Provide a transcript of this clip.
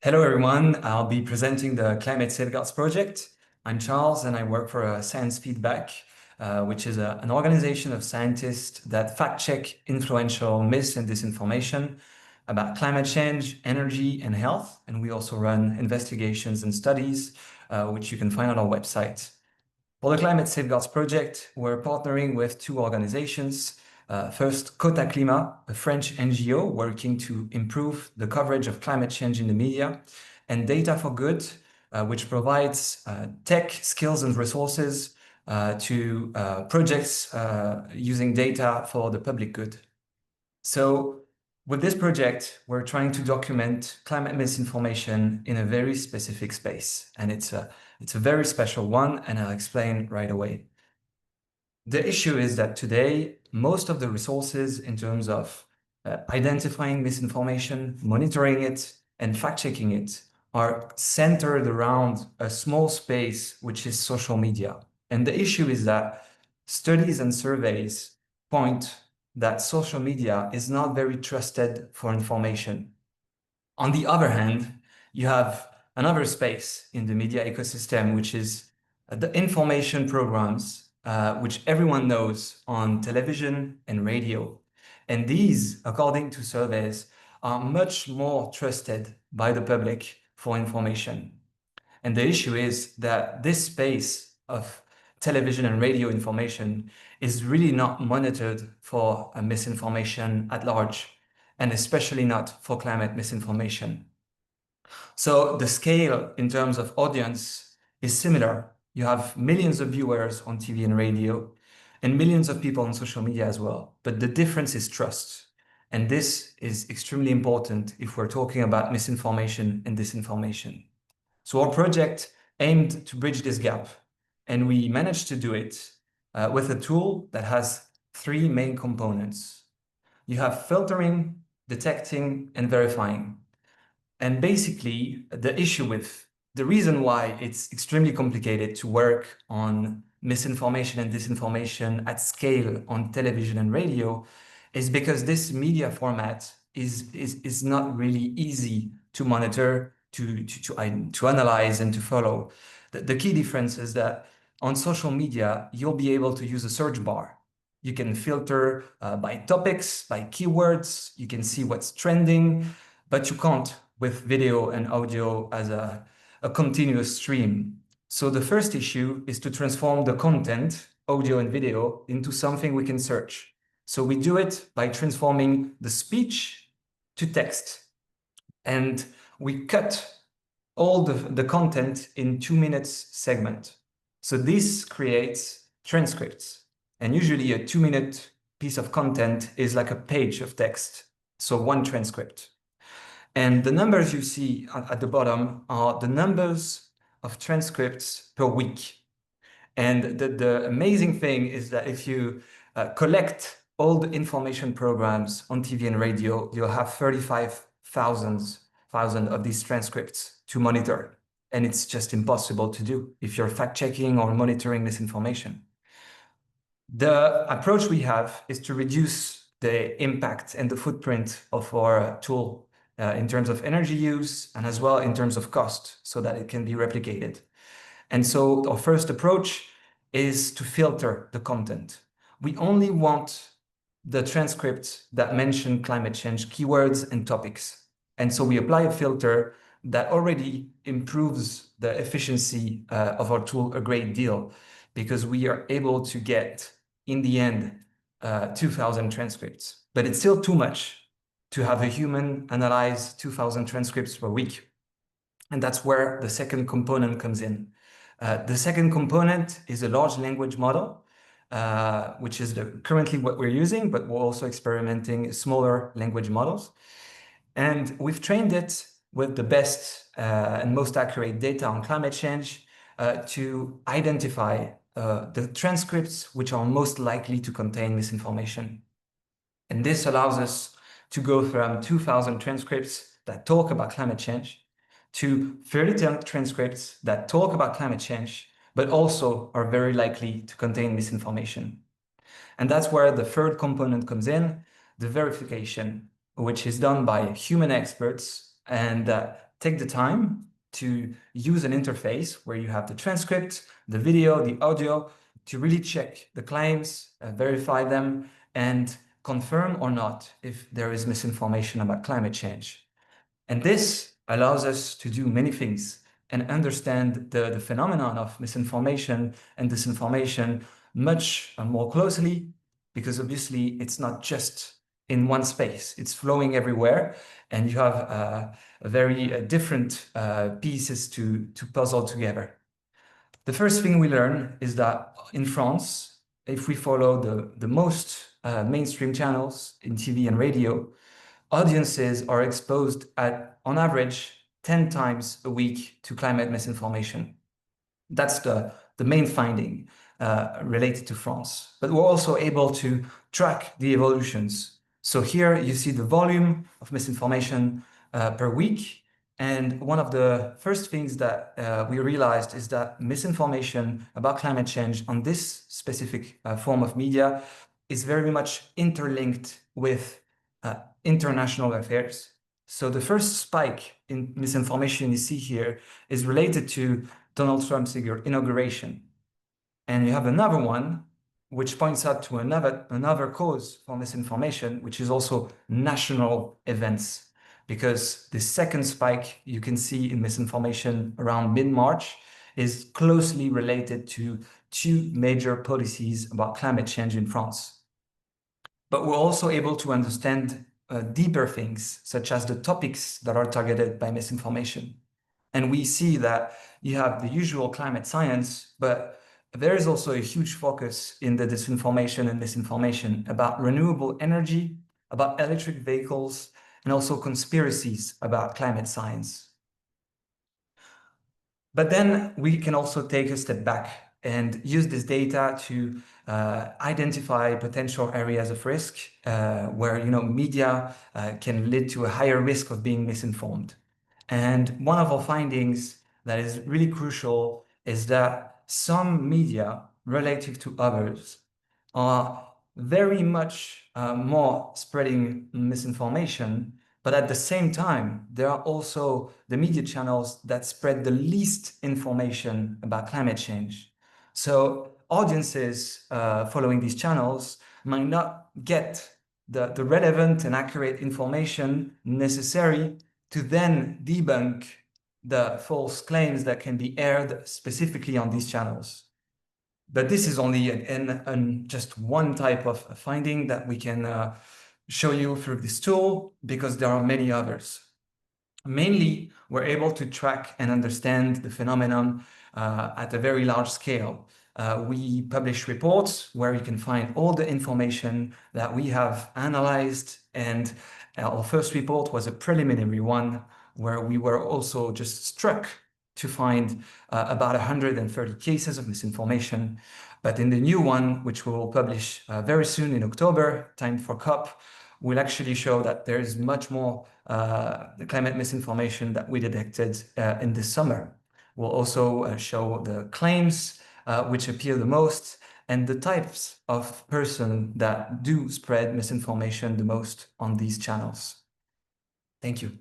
Hello, everyone. I'll be presenting the Climate Safeguards Project. I'm Charles, and I work for Science Feedback, which is an organization of scientists that fact-check influential myths and disinformation about climate change, energy, and health. And we also run investigations and studies, which you can find on our website. For the Climate Safeguards Project, we're partnering with two organizations. First, Cota Climat, a French NGO working to improve the coverage of climate change in the media, and Data for Good, which provides tech skills and resources to projects using data for the public good. So with this project, we're trying to document climate misinformation in a very specific space, and it's a very special one, and I'll explain right away. The issue is that today, most of the resources in terms of identifying misinformation, monitoring it, and fact-checking it are centered around a small space, which is social media. And the issue is that studies and surveys point that social media is not very trusted for information. On the other hand, you have another space in the media ecosystem, which is the information programs, which everyone knows on television and radio. And these, according to surveys, are much more trusted by the public for information. And the issue is that this space of television and radio information is really not monitored for misinformation at large, and especially not for climate misinformation. So the scale in terms of audience is similar. You have millions of viewers on TV and radio, and millions of people on social media as well. But the difference is trust. And this is extremely important if we're talking about misinformation and disinformation. So our project aimed to bridge this gap, and we managed to do it with a tool that has three main components. You have filtering, detecting, and verifying. And basically, the reason why it's extremely complicated to work on misinformation and disinformation at scale on television and radio is because this media format is not really easy to monitor, to analyze, and to follow. The key difference is that on social media, you'll be able to use a search bar. You can filter by topics, by keywords, you can see what's trending, but you can't with video and audio as a continuous stream. So the first issue is to transform the content, audio and video, into something we can search. So we do it by transforming the speech to text. And we cut all the content in 2 minutes segment. So this creates transcripts. And usually a 2-minute piece of content is like a page of text. So one transcript. And the numbers you see at the bottom are the numbers of transcripts per week. And the amazing thing is that if you collect all the information programs on TV and radio, you'll have 35,000 of these transcripts to monitor. And it's just impossible to do if you're fact-checking or monitoring this information. The approach we have is to reduce the impact and the footprint of our tool in terms of energy use and as well in terms of cost so that it can be replicated. And so our first approach is to filter the content. We only want the transcripts that mention climate change keywords and topics. And so we apply a filter that already improves the efficiency of our tool a great deal, because we are able to get, in the end, 2,000 transcripts. But it's still too much to have a human analyze 2,000 transcripts per week. And that's where the second component comes in. The second component is a large language model, which is currently what we're using, but we're also experimenting smaller language models. And we've trained it with the best and most accurate data on climate change to identify the transcripts which are most likely to contain misinformation. And this allows us to go from 2,000 transcripts that talk about climate change to 30 transcripts that talk about climate change, but also are very likely to contain misinformation. And that's where the third component comes in, the verification, which is done by human experts and take the time to use an interface where you have the transcript, the video, the audio, to really check the claims, verify them, and confirm or not if there is misinformation about climate change. And this allows us to do many things and understand the phenomenon of misinformation and disinformation much more closely, because obviously it's not just in one space, it's flowing everywhere, and you have very different pieces to puzzle together. The first thing we learn is that in France, if we follow the most mainstream channels in TV and radio, audiences are exposed at, on average, 10 times a week to climate misinformation. That's the main finding related to France. But we're also able to track the evolutions. So here you see the volume of misinformation per week. And one of the first things that we realized is that misinformation about climate change on this specific form of media is very much interlinked with international affairs. So the first spike in misinformation you see here is related to Donald Trump's inauguration. And you have another one which points out to another cause for misinformation, which is also national events. Because the second spike you can see in misinformation around mid-March is closely related to two major policies about climate change in France. But we're also able to understand deeper things, such as the topics that are targeted by misinformation. And we see that you have the usual climate science, but there is also a huge focus in the disinformation and misinformation about renewable energy, about electric vehicles, and also conspiracies about climate science. But then we can also take a step back and use this data to identify potential areas of risk where media can lead to a higher risk of being misinformed. And one of our findings that is really crucial is that some media, relative to others, are very much more spreading misinformation, but at the same time, there are also the media channels that spread the least information about climate change. So audiences following these channels might not get the relevant and accurate information necessary to then debunk the false claims that can be aired specifically on these channels. But this is only just one type of finding that we can show you through this tool, because there are many others. Mainly, we're able to track and understand the phenomenon at a very large scale. We publish reports where you can find all the information that we have analyzed, and our first report was a preliminary one where we were also just struck to find about 130 cases of misinformation. But in the new one, which we will publish very soon in October, timed for COP, we'll actually show that there is much more climate misinformation that we detected in this summer. We'll also show the claims which appear the most and the types of person that do spread misinformation the most on these channels. Thank you.